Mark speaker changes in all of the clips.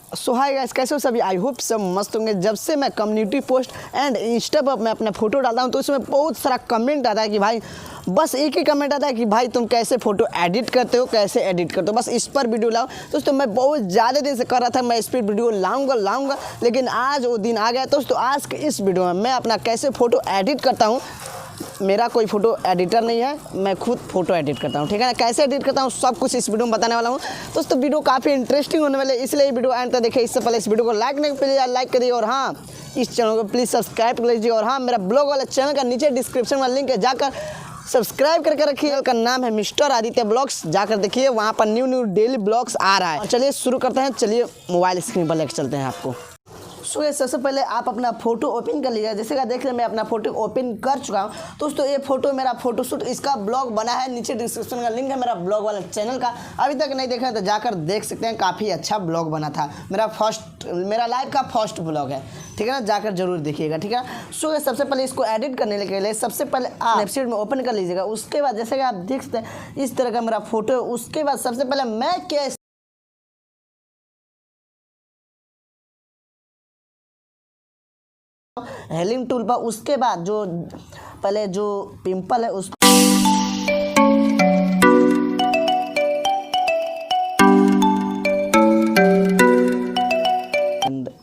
Speaker 1: सो hi guys, कैसे हो सभी? आई होप सब मस्त होंगे। जब से मैं कम्युनिटी पोस्ट एंड इंस्टा पर मैं अपना फोटो डालता हूँ तो उसमें बहुत सारा कमेंट आता है कि भाई, बस एक ही कमेंट आता है कि भाई तुम कैसे फ़ोटो एडिट करते हो, कैसे एडिट करते हो, बस इस पर वीडियो लाओ। दोस्तों मैं बहुत ज़्यादा दिन से कर रहा था, मैं इस पर वीडियो लाऊंगा, लेकिन आज वो दिन आ गया। दोस्तों आज के इस वीडियो में मैं अपना कैसे फ़ोटो एडिट करता हूँ। मेरा कोई फ़ोटो एडिटर नहीं है, मैं खुद फ़ोटो एडिट करता हूँ, ठीक है ना। कैसे एडिट करता हूँ सब कुछ इस वीडियो में बताने वाला हूँ। दोस्तों वीडियो काफ़ी इंटरेस्टिंग होने वाले, इसलिए वीडियो एंड तक देखिए। इससे पहले इस वीडियो को लाइक नहीं प्लीज़ लाइक करिए, और हाँ इस चैनल को प्लीज़ सब्सक्राइब कर लीजिए। और हाँ, मेरा ब्लॉग वाला चैनल का नीचे डिस्क्रिप्शन में लिंक है, जाकर सब्सक्राइब करके रखिए। का नाम है मिस्टर आदित्य ब्लॉग्स, जाकर देखिए, वहाँ पर न्यू डेली ब्लॉग्स आ रहा है। चलिए शुरू करते हैं, चलिए मोबाइल स्क्रीन पर लेकर चलते हैं आपको। सो सबसे पहले आप अपना फ़ोटो ओपन कर लीजिए। जैसे कि देख रहे हैं मैं अपना फ़ोटो ओपन कर चुका हूँ। दोस्तों ये फ़ोटो मेरा फ़ोटोशूट, इसका ब्लॉग बना है, नीचे डिस्क्रिप्शन का लिंक है मेरा ब्लॉग वाला चैनल का। अभी तक नहीं देखा तो जाकर देख सकते हैं, काफ़ी अच्छा ब्लॉग बना था। मेरा लाइव का फर्स्ट ब्लॉग है, ठीक है ना, जाकर जरूर देखिएगा, ठीक है। सो सबसे पहले इसको एडिट करने के लिए सबसे पहले आप वेबसाइट में ओपन कर लीजिएगा। उसके बाद जैसे कि आप देख सकते हैं इस तरह का मेरा फ़ोटो है। उसके बाद सबसे पहले मैं क्या हेलिंग टूल पर, उसके बाद जो पहले जो पिंपल है उस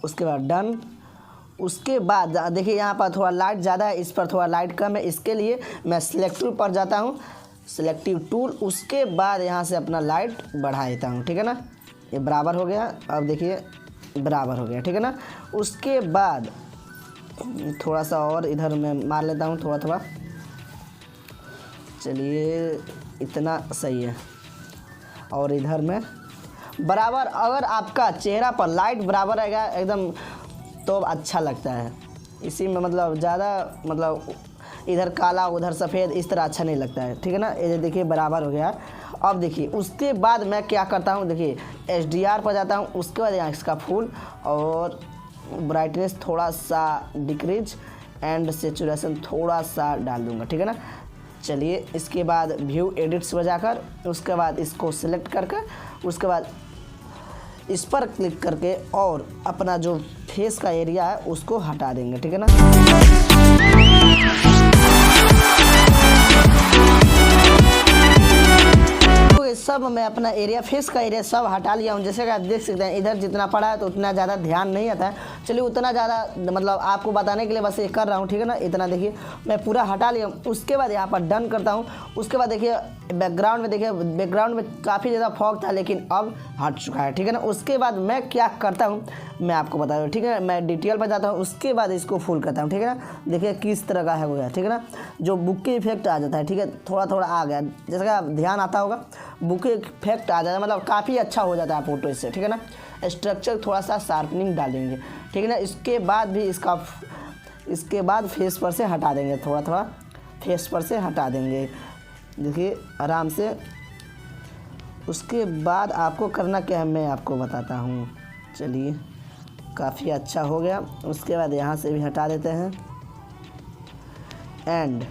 Speaker 1: उसके बाद डन। उसके बाद देखिए यहाँ पर थोड़ा लाइट ज़्यादा है, इस पर थोड़ा लाइट कम है, इसके लिए मैं सिलेक्टिव पर जाता हूँ, सिलेक्टिव टूल। उसके बाद यहाँ से अपना लाइट बढ़ा देता हूँ, ठीक है ना। ये बराबर हो गया, अब देखिए बराबर हो गया, ठीक है ना। उसके बाद थोड़ा सा और इधर मैं मार लेता हूँ, थोड़ा, चलिए इतना सही है। और इधर में बराबर, अगर आपका चेहरा पर लाइट बराबर रहेगा एकदम तो अच्छा लगता है। इसी में मतलब ज़्यादा मतलब इधर काला उधर सफ़ेद इस तरह अच्छा नहीं लगता है, ठीक है ना। ये देखिए बराबर हो गया। अब देखिए उसके बाद मैं क्या करता हूँ, देखिए HDR पर जाता हूँ। उसके बाद यहाँ इसका फुल और ब्राइटनेस थोड़ा सा डिक्रीज एंड सेचुरेशन थोड़ा सा डाल दूंगा, ठीक है ना। चलिए इसके बाद व्यू एडिट्स पर जाकर उसके बाद इसको सिलेक्ट करके उसके बाद इस पर क्लिक करके और अपना जो फेस का एरिया है उसको हटा देंगे, ठीक है ना। सब मैं अपना एरिया फेस का एरिया सब हटा लिया हूँ। जैसे कि आप देख सकते हैं इधर जितना पड़ा है तो उतना ज़्यादा ध्यान नहीं आता है। चलिए उतना ज़्यादा मतलब आपको बताने के लिए बस ये कर रहा हूँ, ठीक है ना। इतना देखिए मैं पूरा हटा लिया हूँ। उसके बाद यहाँ पर डन करता हूँ। उसके बाद देखिए बैकग्राउंड में, देखिए बैकग्राउंड में काफ़ी ज़्यादा फॉग था लेकिन अब हट चुका है, ठीक है ना। उसके बाद मैं क्या करता हूँ मैं आपको बता दूँ, ठीक है। मैं डिटेल पर जाता हूँ, उसके बाद इसको फुल करता हूँ, ठीक है ना। देखिए किस तरह का है वो है, ठीक है ना। जो बुके इफेक्ट आ जाता है, ठीक है, थोड़ा आ गया, जैसे कि ध्यान आता होगा बुके इफेक्ट आ जाता है, मतलब काफ़ी अच्छा हो जाता है फोटो इससे, ठीक है ना। स्ट्रक्चर थोड़ा सा शार्पनिंग डालेंगे, ठीक है ना। इसके बाद भी इसके बाद फेस पर से हटा देंगे, थोड़ा फेस पर से हटा देंगे, देखिए आराम से। उसके बाद आपको करना क्या है मैं आपको बताता हूँ। चलिए काफ़ी अच्छा हो गया। उसके बाद यहाँ से भी हटा देते हैं एंड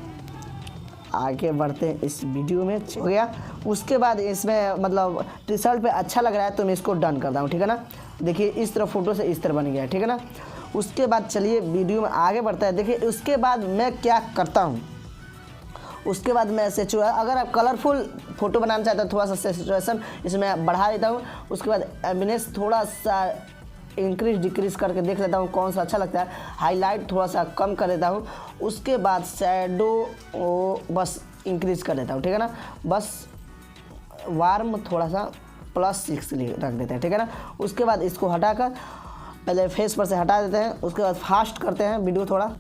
Speaker 1: आगे बढ़ते हैं इस वीडियो में, हो गया। उसके बाद इसमें मतलब रिजल्ट पे अच्छा लग रहा है तो मैं इसको डन करता हूँ, ठीक है ना। देखिए इस तरह फ़ोटो से इस तरह बन गया, ठीक है ना। उसके बाद चलिए वीडियो में आगे बढ़ता है। देखिए उसके बाद मैं क्या करता हूँ, उसके बाद मैं अगर आप कलरफुल फ़ोटो बनाना चाहते हो थोड़ा सा सेचुरेशन इसमें बढ़ा देता हूँ। उसके बाद एमिनेंस थोड़ा सा इंक्रीज डिक्रीज करके देख लेता हूँ कौन सा अच्छा लगता है। हाईलाइट थोड़ा सा कम कर देता हूँ। उसके बाद शैडो बस इंक्रीज कर देता हूँ, ठीक है ना। बस वार्म थोड़ा सा +6 रख देते हैं, ठीक है ना। उसके बाद इसको हटाकर पहले फेस पर से हटा देते हैं। उसके बाद फास्ट करते हैं वीडियो थोड़ा।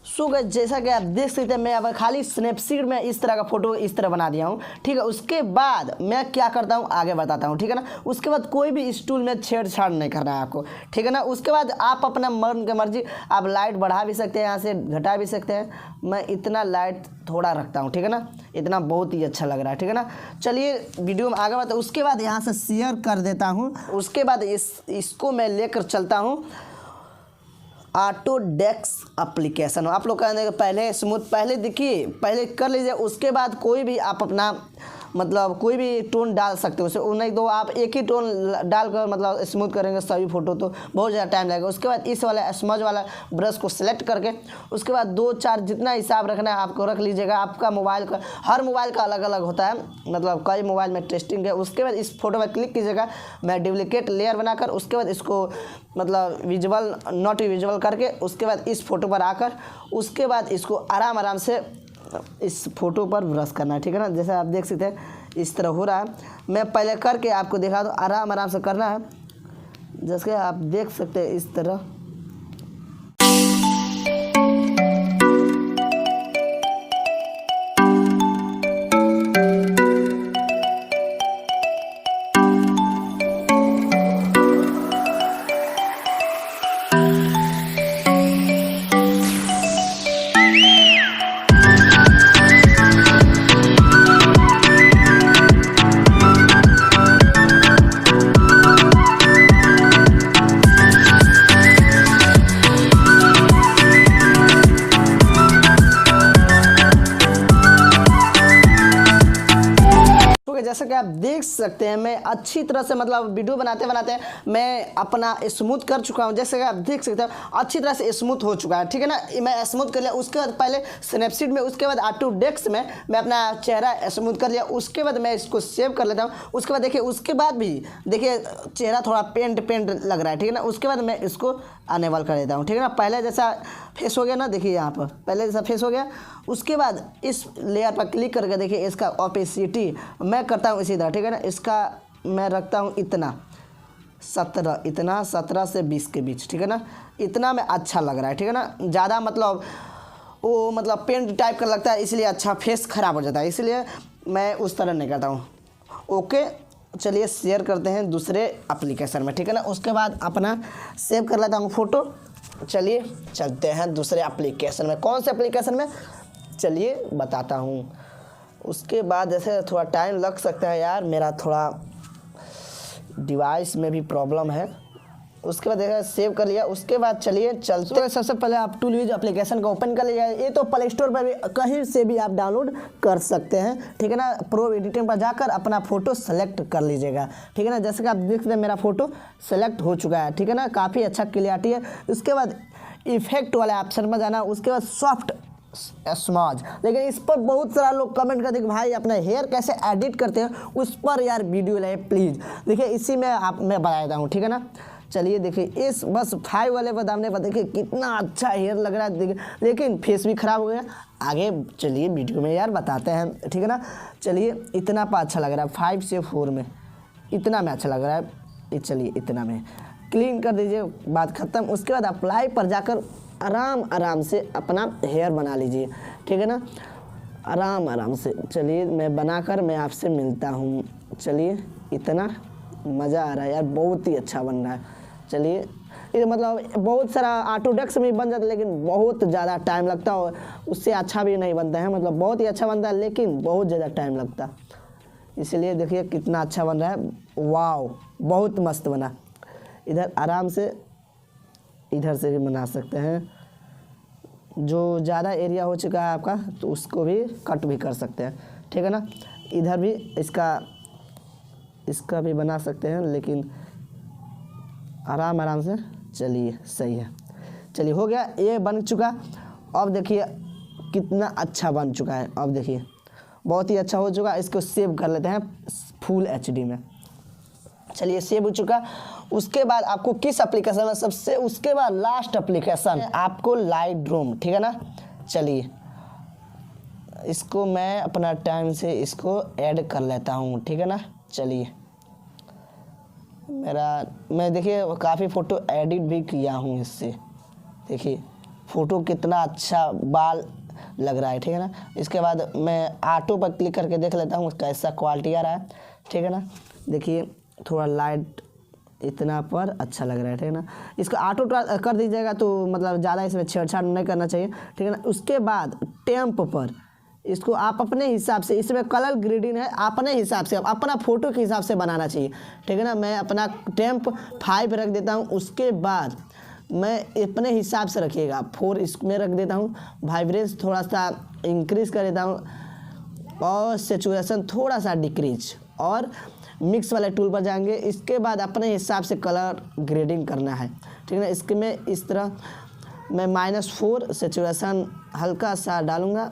Speaker 1: सो गाइस जैसा कि आप देख सकते हैं मैं अब खाली स्नैपसीड में इस तरह का फ़ोटो इस तरह बना दिया हूँ, ठीक है। उसके बाद मैं क्या करता हूँ आगे बताता हूँ, ठीक है ना। उसके बाद कोई भी इस टूल में छेड़छाड़ नहीं करना है आपको, ठीक है ना। उसके बाद आप अपना मन की मर्जी आप लाइट बढ़ा भी सकते हैं, यहाँ से घटा भी सकते हैं। मैं इतना लाइट थोड़ा रखता हूँ, ठीक है ना, इतना बहुत ही अच्छा लग रहा है, ठीक है ना। चलिए वीडियो में आगे बढ़ते हैं। उसके बाद यहाँ से शेयर कर देता हूँ। उसके बाद इसको मैं लेकर चलता हूँ ऑटोडेस्क एप्लीकेशन। आप लोग कहने के पहले स्मूथ पहले देखिए, पहले कर लीजिए। उसके बाद कोई भी आप अपना मतलब कोई भी टोन डाल सकते हो उसे, नहीं तो आप एक ही टोन डालकर मतलब स्मूथ करेंगे सभी फ़ोटो तो बहुत ज़्यादा टाइम लगेगा। उसके बाद इस वाला स्मज वाला ब्रश को सिलेक्ट करके उसके बाद 2-4 जितना हिसाब रखना है आपको रख लीजिएगा। आपका मोबाइल का, हर मोबाइल का अलग अलग होता है, मतलब कई मोबाइल में टेस्टिंग है। उसके बाद इस फोटो में क्लिक कीजिएगा, मैं डुप्लीकेट लेयर बनाकर उसके बाद इसको मतलब विजुअल नॉट विजुअल करके उसके बाद इस फोटो पर आकर उसके बाद इसको आराम से इस फोटो पर ब्रश करना है, ठीक है ना। जैसे आप देख सकते हैं इस तरह हो रहा है, मैं पहले करके आपको दिखा दूँ। आराम से करना है, जैसे आप देख सकते हैं इस तरह। जैसा कि आप देख सकते हैं मैं अच्छी तरह से मतलब वीडियो बनाते बनाते मैं अपना स्मूथ कर चुका हूं। जैसे कि आप देख सकते हैं अच्छी तरह से स्मूथ हो चुका है, ठीक है ना। मैं स्मूथ कर लिया, उसके बाद पहले स्नैपसीड में, उसके बाद ऑटोडेस्क में मैं अपना चेहरा स्मूथ कर लिया। उसके बाद मैं इसको सेव कर लेता हूँ। उसके बाद देखिए, उसके बाद भी देखिए चेहरा थोड़ा पेंट लग रहा है, ठीक है ना। उसके बाद मैं इसको अनेबल कर देता हूँ, ठीक है ना। पहले जैसा फेस हो गया ना, देखिए यहाँ पर पहले जैसा फेस हो गया। उसके बाद इस लेयर पर क्लिक करके देखिए इसका ओपेसिटी मैं करता हूँ इसी तरह, ठीक है ना। इसका मैं रखता हूँ इतना 17 से 20 के बीच, ठीक है ना। इतना में अच्छा लग रहा है, ठीक है ना। ज़्यादा मतलब वो मतलब पेंट टाइप का लगता है, इसलिए अच्छा फेस ख़राब हो जाता है, इसलिए मैं उस तरह नहीं करता हूँ। ओके, चलिए शेयर करते हैं दूसरे एप्लीकेशन में, ठीक है ना। उसके बाद अपना सेव कर लेता हूँ फ़ोटो। चलिए चलते हैं दूसरे एप्लीकेशन में। कौन से एप्लीकेशन में, चलिए बताता हूँ। उसके बाद जैसे थोड़ा टाइम लग सकता है यार, मेरा थोड़ा डिवाइस में भी प्रॉब्लम है। उसके बाद देखा सेव कर लिया। उसके बाद चलिए चलते हैं। सबसे पहले आप टूलविज एप्लीकेशन को ओपन कर लीजिए। ये तो प्ले स्टोर पर भी कहीं से भी आप डाउनलोड कर सकते हैं, ठीक है ना। प्रो एडिटिंग पर जाकर अपना फ़ोटो सेलेक्ट कर लीजिएगा, ठीक है ना। जैसे कि आप देख सकते हैं मेरा फ़ोटो सेलेक्ट हो चुका है, ठीक है ना। काफ़ी अच्छा क्लियरिटी है। उसके बाद इफेक्ट वाले ऑप्शन में जाना, उसके बाद सॉफ्ट स्मॉज। लेकिन इस पर बहुत सारा लोग कमेंट करते हैं कि भाई अपना हेयर कैसे एडिट करते हैं, उस पर यार वीडियो लाए प्लीज़। देखिए इसी में मैं बता देता हूँ, ठीक है ना। चलिए देखिए इस बस 5 वाले बदामने पर देखिए कितना अच्छा हेयर लग रहा है, देखिए लेकिन फेस भी ख़राब हो गया। आगे चलिए वीडियो में यार बताते हैं, ठीक है ना। चलिए इतना पर अच्छा लग रहा है, 5 से 4 में इतना में अच्छा लग रहा है। चलिए इतना में क्लीन कर दीजिए, बात ख़त्म। उसके बाद अप्लाई पर जाकर आराम से अपना हेयर बना लीजिए, ठीक है ना। आराम से चलिए मैं बनाकर मैं आपसे मिलता हूँ। चलिए इतना मज़ा आ रहा है यार, बहुत ही अच्छा बन रहा है। चलिए ये मतलब बहुत सारा ऑटोडेस्क में बन जाता है, लेकिन बहुत ज़्यादा टाइम लगता है, उससे अच्छा भी नहीं बनता है। मतलब बहुत ही अच्छा बनता है लेकिन बहुत ज़्यादा टाइम लगता है, इसलिए देखिए कितना अच्छा बन रहा है। वाव, बहुत मस्त बना। इधर आराम से इधर से भी बना सकते हैं, जो ज़्यादा एरिया हो चुका है आपका तो उसको भी कट भी कर सकते हैं, ठीक है ना। इधर भी इसका भी बना सकते हैं, लेकिन आराम से। चलिए सही है, चलिए हो गया, ये बन चुका। अब देखिए कितना अच्छा बन चुका है, अब देखिए बहुत ही अच्छा हो चुका। इसको सेव कर लेते हैं फुल HD में। चलिए सेव हो चुका। उसके बाद आपको किस एप्लीकेशन में सबसे, उसके बाद लास्ट एप्लीकेशन आपको लाइट रूम, ठीक है ना। चलिए इसको मैं अपना टाइम से इसको ऐड कर लेता हूँ, ठीक है ना। चलिए मैं देखिए काफ़ी फ़ोटो एडिट भी किया हूँ इससे, देखिए फ़ोटो कितना अच्छा बाल लग रहा है, ठीक है ना। इसके बाद मैं ऑटो पर क्लिक करके देख लेता हूँ कैसा क्वालिटी आ रहा है, ठीक है ना। देखिए थोड़ा लाइट इतना पर अच्छा लग रहा है, ठीक है ना। इसको ऑटो कर दीजिएगा तो मतलब ज़्यादा इसमें छेड़छाड़ नहीं करना चाहिए, ठीक है ना। उसके बाद टेम्प पर इसको आप अपने हिसाब से, इसमें कलर ग्रेडिंग है, अपने हिसाब से अपना फ़ोटो के हिसाब से बनाना चाहिए, ठीक है ना। मैं अपना टेम्प 5 रख देता हूँ। उसके बाद मैं अपने हिसाब से रखिएगा 4 इसमें रख देता हूँ। वाइब्रेंस थोड़ा सा इंक्रीज़ कर देता हूँ और सेचुरेशन थोड़ा सा डिक्रीज और मिक्स वाले टूल पर जाएंगे। इसके बाद अपने हिसाब से कलर ग्रेडिंग करना है, ठीक है ना। इसके में इस तरह मैं -4 सेचुरेशन हल्का सा डालूंगा,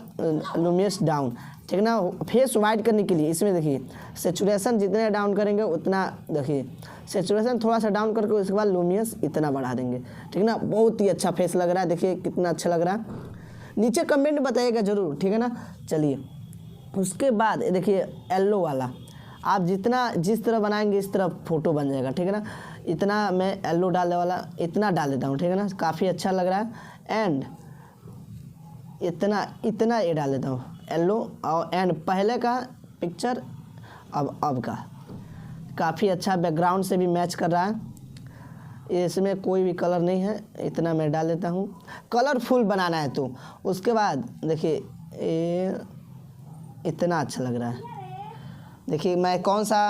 Speaker 1: लुमियस डाउन, ठीक है ना, फेस वाइट करने के लिए। इसमें देखिए सेचुरेशन जितने डाउन करेंगे उतना, देखिए सेचुरेशन थोड़ा सा डाउन करके उसके बाद लुमियस इतना बढ़ा देंगे, ठीक है ना। बहुत ही अच्छा फेस लग रहा है, देखिए कितना अच्छा लग रहा है। नीचे कमेंट बताइएगा ज़रूर, ठीक है ना। चलिए उसके बाद देखिए येलो वाला, आप जितना जिस तरह बनाएंगे इस तरह फ़ोटो बन जाएगा, ठीक है ना। इतना मैं येलो डालने वाला इतना डाल देता हूँ, ठीक है ना, काफ़ी अच्छा लग रहा है। एंड इतना ये डाल देता हूँ येलो, और एंड पहले का पिक्चर अब का काफ़ी अच्छा बैकग्राउंड से भी मैच कर रहा है। इसमें कोई भी कलर नहीं है, इतना मैं डाल देता हूँ। कलरफुल बनाना है तो उसके बाद देखिए इतना अच्छा लग रहा है। देखिए मैं कौन सा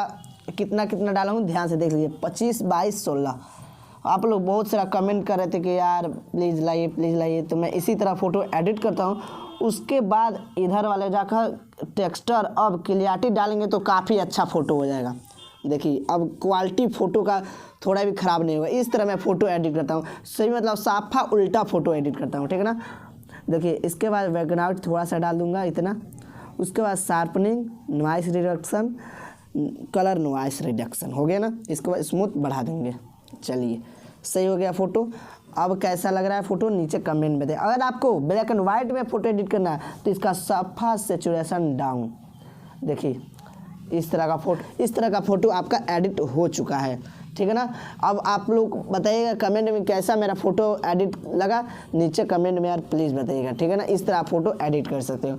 Speaker 1: कितना डाला हूँ, ध्यान से देख लीजिए, 25, 22, 16। आप लोग बहुत सारा कमेंट कर रहे थे कि यार प्लीज़ लाइए, तो मैं इसी तरह फ़ोटो एडिट करता हूँ। उसके बाद इधर वाले जाकर टेक्सचर अब क्लियरिटी डालेंगे तो काफ़ी अच्छा फ़ोटो हो जाएगा। देखिए अब क्वालिटी फ़ोटो का थोड़ा भी ख़राब नहीं होगा। इस तरह मैं फ़ोटो एडिट करता हूँ, सही मतलब साफा उल्टा फ़ोटो एडिट करता हूँ, ठीक है ना। देखिए इसके बाद बैकग्राउंड थोड़ा सा डाल दूँगा इतना। उसके बाद sharpening, noise reduction, colour noise reduction हो गया ना। इसके बाद स्मूथ बढ़ा देंगे। चलिए सही हो गया फ़ोटो। अब कैसा लग रहा है फ़ोटो नीचे कमेंट में दें। अगर आपको ब्लैक एंड वाइट में फ़ोटो एडिट करना है तो इसका साफा सेचुरेशन डाउन, देखिए इस तरह का फ़ोटो आपका एडिट हो चुका है, ठीक है ना। अब आप लोग बताइएगा कमेंट में कैसा मेरा फ़ोटो एडिट लगा, नीचे कमेंट में यार प्लीज़ बताइएगा, ठीक है ना। इस तरह आप फ़ोटो एडिट कर सकते हो,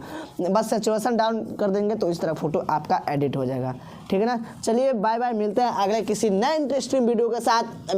Speaker 1: बस सेचुरेशन डाउन कर देंगे तो इस तरह फ़ोटो आपका एडिट हो जाएगा, ठीक है ना। चलिए बाय बाय, मिलते हैं अगले किसी नए इंटरेस्टिंग वीडियो के साथ।